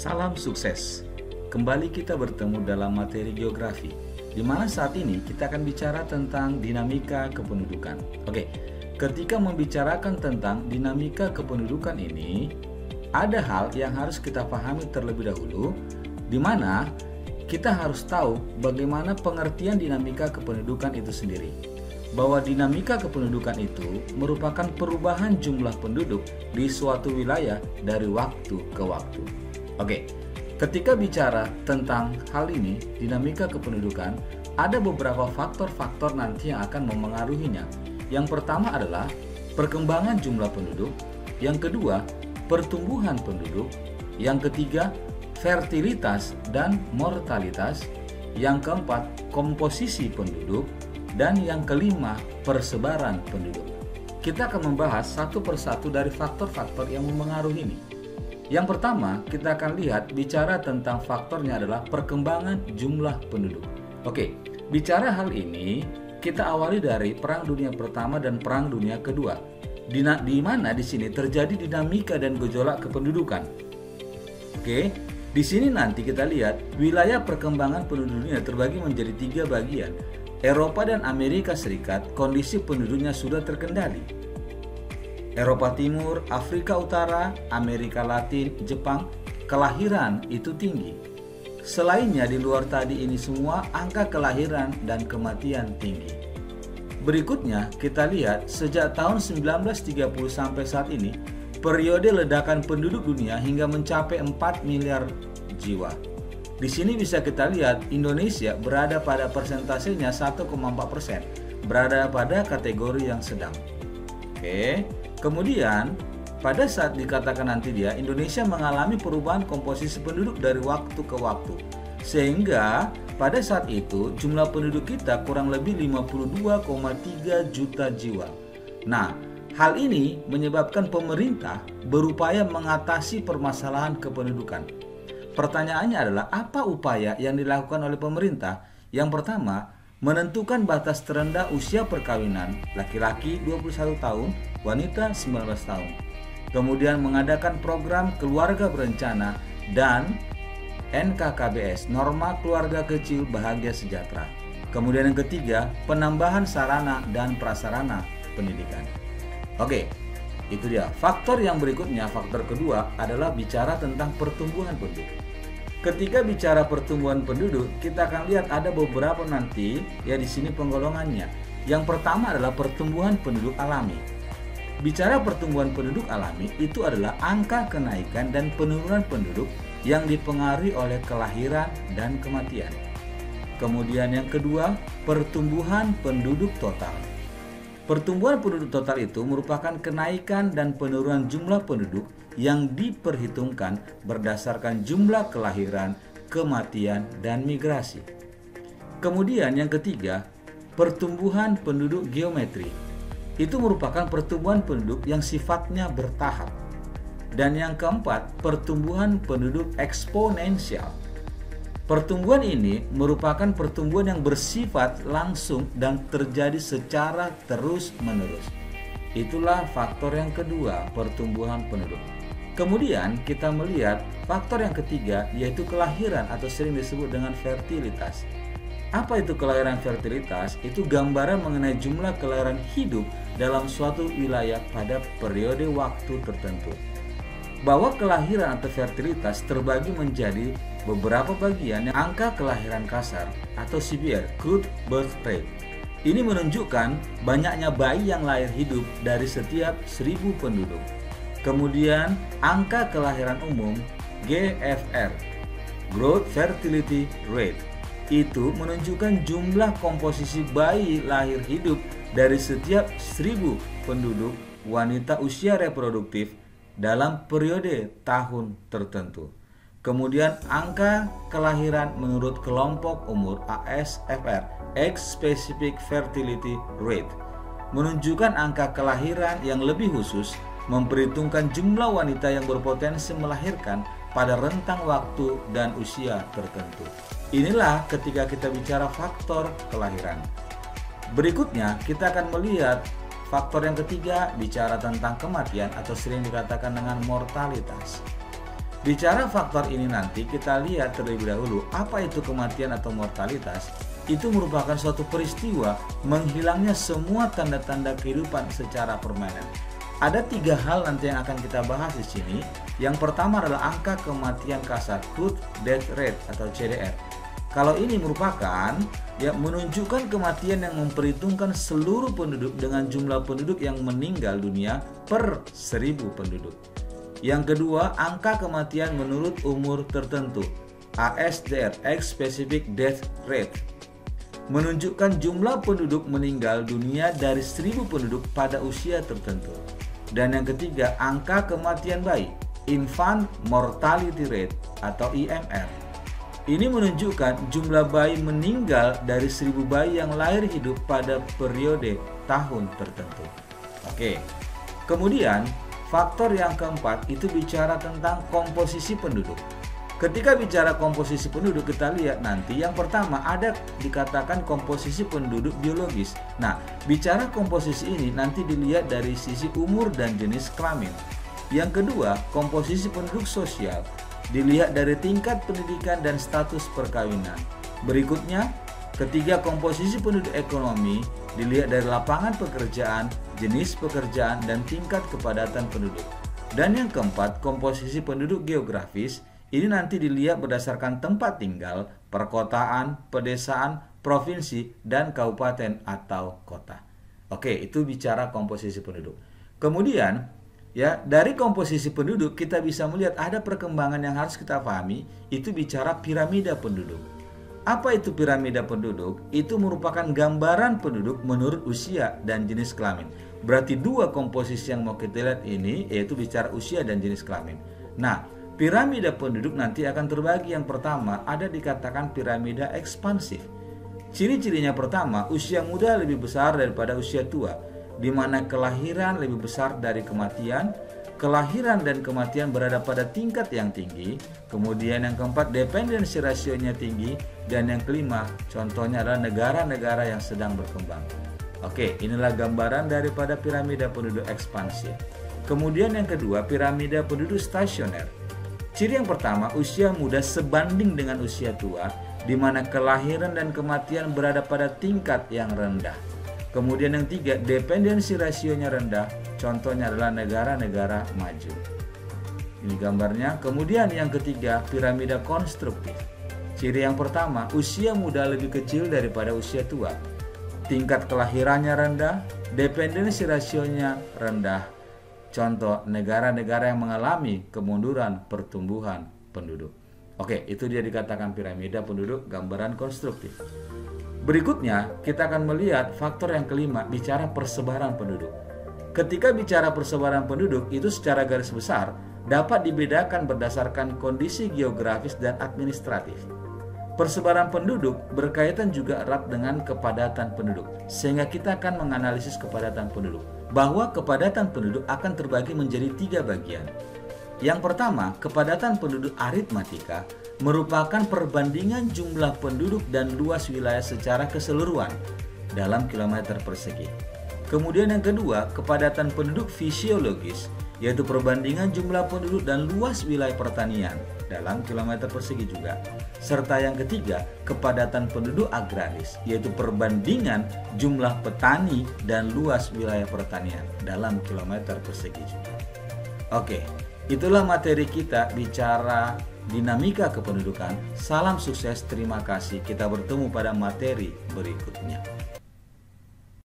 Salam sukses. Kembali kita bertemu dalam materi geografi, di mana saat ini kita akan bicara tentang dinamika kependudukan. Oke, ketika membicarakan tentang dinamika kependudukan ini, ada hal yang harus kita pahami terlebih dahulu, di mana kita harus tahu bagaimana pengertian dinamika kependudukan itu sendiri. Bahwa dinamika kependudukan itu merupakan perubahan jumlah penduduk di suatu wilayah dari waktu ke waktu. Oke, ketika bicara tentang hal ini, dinamika kependudukan, ada beberapa faktor-faktor nanti yang akan memengaruhinya. Yang pertama adalah perkembangan jumlah penduduk, yang kedua pertumbuhan penduduk, yang ketiga fertilitas dan mortalitas, yang keempat komposisi penduduk, dan yang kelima persebaran penduduk. Kita akan membahas satu persatu dari faktor-faktor yang memengaruhi ini. Yang pertama, kita akan lihat bicara tentang faktornya adalah perkembangan jumlah penduduk. Oke, bicara hal ini, kita awali dari Perang Dunia Pertama dan Perang Dunia Kedua. Di mana di sini terjadi dinamika dan gejolak kependudukan. Oke, di sini nanti kita lihat wilayah perkembangan penduduknya terbagi menjadi 3 bagian. Eropa dan Amerika Serikat, kondisi penduduknya sudah terkendali. Eropa Timur, Afrika Utara, Amerika Latin, Jepang, kelahiran itu tinggi. Selainnya di luar tadi ini semua, angka kelahiran dan kematian tinggi. Berikutnya kita lihat sejak tahun 1930 sampai saat ini, periode ledakan penduduk dunia hingga mencapai 4 miliar jiwa. Di sini bisa kita lihat Indonesia berada pada persentasenya 1,4%, berada pada kategori yang sedang. Oke, kemudian pada saat dikatakan nanti dia Indonesia mengalami perubahan komposisi penduduk dari waktu ke waktu, sehingga pada saat itu jumlah penduduk kita kurang lebih 52,3 juta jiwa. Nah, hal ini menyebabkan pemerintah berupaya mengatasi permasalahan kependudukan. Pertanyaannya adalah apa upaya yang dilakukan oleh pemerintah? Yang pertama, menentukan batas terendah usia perkawinan, laki-laki 21 tahun, wanita 19 tahun. Kemudian mengadakan program keluarga berencana dan NKKBS, norma keluarga kecil bahagia sejahtera. Kemudian yang ketiga, penambahan sarana dan prasarana pendidikan. Oke, itu dia. Faktor yang berikutnya, faktor kedua adalah bicara tentang pertumbuhan penduduk. Ketika bicara pertumbuhan penduduk, kita akan lihat ada beberapa nanti ya di sini penggolongannya. Yang pertama adalah pertumbuhan penduduk alami. Bicara pertumbuhan penduduk alami itu adalah angka kenaikan dan penurunan penduduk yang dipengaruhi oleh kelahiran dan kematian. Kemudian yang kedua, pertumbuhan penduduk total. Pertumbuhan penduduk total itu merupakan kenaikan dan penurunan jumlah penduduk yang diperhitungkan berdasarkan jumlah kelahiran, kematian, dan migrasi. Kemudian yang ketiga, pertumbuhan penduduk geometri. Itu merupakan pertumbuhan penduduk yang sifatnya bertahap. Dan yang keempat, pertumbuhan penduduk eksponensial. Pertumbuhan ini merupakan pertumbuhan yang bersifat langsung dan terjadi secara terus-menerus. Itulah faktor yang kedua, pertumbuhan penduduk. Kemudian kita melihat faktor yang ketiga, yaitu kelahiran atau sering disebut dengan fertilitas. Apa itu kelahiran fertilitas? Itu gambaran mengenai jumlah kelahiran hidup dalam suatu wilayah pada periode waktu tertentu. Bahwa kelahiran atau fertilitas terbagi menjadi beberapa bagian. Yang angka kelahiran kasar atau CBR, crude birth rate. Ini menunjukkan banyaknya bayi yang lahir hidup dari setiap 1000 penduduk. Kemudian angka kelahiran umum GFR, growth fertility rate. Itu menunjukkan jumlah komposisi bayi lahir hidup dari setiap 1000 penduduk wanita usia reproduktif dalam periode tahun tertentu. Kemudian angka kelahiran menurut kelompok umur ASFR, Age Specific Fertility Rate, menunjukkan angka kelahiran yang lebih khusus, memperhitungkan jumlah wanita yang berpotensi melahirkan pada rentang waktu dan usia tertentu. Inilah ketika kita bicara faktor kelahiran. Berikutnya kita akan melihat Faktor yang ketiga bicara tentang kematian atau sering dikatakan dengan mortalitas. Bicara faktor ini nanti kita lihat terlebih dahulu apa itu kematian atau mortalitas. Itu merupakan suatu peristiwa menghilangnya semua tanda-tanda kehidupan secara permanen. Ada 3 hal nanti yang akan kita bahas di sini. Yang pertama adalah angka kematian kasar, Truth Death Rate atau CDR. Kalau ini merupakan menunjukkan kematian yang memperhitungkan seluruh penduduk dengan jumlah penduduk yang meninggal dunia per 1000 penduduk. Yang kedua, angka kematian menurut umur tertentu, ASDR, Age Specific Death Rate, menunjukkan jumlah penduduk meninggal dunia dari 1000 penduduk pada usia tertentu. Dan yang ketiga, angka kematian bayi, Infant Mortality Rate atau IMR. Ini menunjukkan jumlah bayi meninggal dari 1000 bayi yang lahir hidup pada periode tahun tertentu. Oke. Kemudian, faktor yang keempat itu bicara tentang komposisi penduduk. Ketika bicara komposisi penduduk, kita lihat nanti yang pertama ada dikatakan komposisi penduduk biologis. Nah, bicara komposisi ini nanti dilihat dari sisi umur dan jenis kelamin. Yang kedua, komposisi penduduk sosial dilihat dari tingkat pendidikan dan status perkawinan. Berikutnya, ketiga, komposisi penduduk ekonomi dilihat dari lapangan pekerjaan, jenis pekerjaan, dan tingkat kepadatan penduduk. Dan yang keempat, komposisi penduduk geografis. Ini nanti dilihat berdasarkan tempat tinggal, perkotaan, pedesaan, provinsi, dan kabupaten atau kota. Oke, itu bicara komposisi penduduk. Kemudian, dari komposisi penduduk kita bisa melihat ada perkembangan yang harus kita pahami, itu bicara piramida penduduk. Apa itu piramida penduduk? Itu merupakan gambaran penduduk menurut usia dan jenis kelamin. Berarti 2 komposisi yang mau kita lihat ini yaitu bicara usia dan jenis kelamin. Nah, piramida penduduk nanti akan terbagi. Yang pertama ada dikatakan piramida ekspansif. Ciri-cirinya pertama, usia muda lebih besar daripada usia tua, di mana kelahiran lebih besar dari kematian. Kelahiran dan kematian berada pada tingkat yang tinggi. Kemudian yang keempat, dependensi rasionya tinggi. Dan yang kelima, contohnya adalah negara-negara yang sedang berkembang. Oke, inilah gambaran daripada piramida penduduk ekspansif. Kemudian yang kedua, piramida penduduk stasioner. Ciri yang pertama, usia muda sebanding dengan usia tua, di mana kelahiran dan kematian berada pada tingkat yang rendah. Kemudian yang tiga, dependensi rasionya rendah, contohnya adalah negara-negara maju. Ini gambarnya. Kemudian yang ketiga, piramida konstruktif. Ciri yang pertama, usia muda lebih kecil daripada usia tua. Tingkat kelahirannya rendah, dependensi rasionya rendah. Contoh, negara-negara yang mengalami kemunduran pertumbuhan penduduk. Oke, itu dia dikatakan piramida penduduk, gambaran konstruktif. Berikutnya, kita akan melihat faktor yang kelima, bicara persebaran penduduk. Ketika bicara persebaran penduduk, itu secara garis besar dapat dibedakan berdasarkan kondisi geografis dan administratif. Persebaran penduduk berkaitan juga erat dengan kepadatan penduduk, sehingga kita akan menganalisis kepadatan penduduk. Bahwa kepadatan penduduk akan terbagi menjadi 3 bagian. Yang pertama, kepadatan penduduk aritmatika merupakan perbandingan jumlah penduduk dan luas wilayah secara keseluruhan dalam kilometer persegi. Kemudian yang kedua, kepadatan penduduk fisiologis, yaitu perbandingan jumlah penduduk dan luas wilayah pertanian dalam kilometer persegi juga. Serta yang ketiga, kepadatan penduduk agraris, yaitu perbandingan jumlah petani dan luas wilayah pertanian dalam kilometer persegi juga. Oke, itulah materi kita bicara dinamika kependudukan. Salam sukses, terima kasih. Kita bertemu pada materi berikutnya.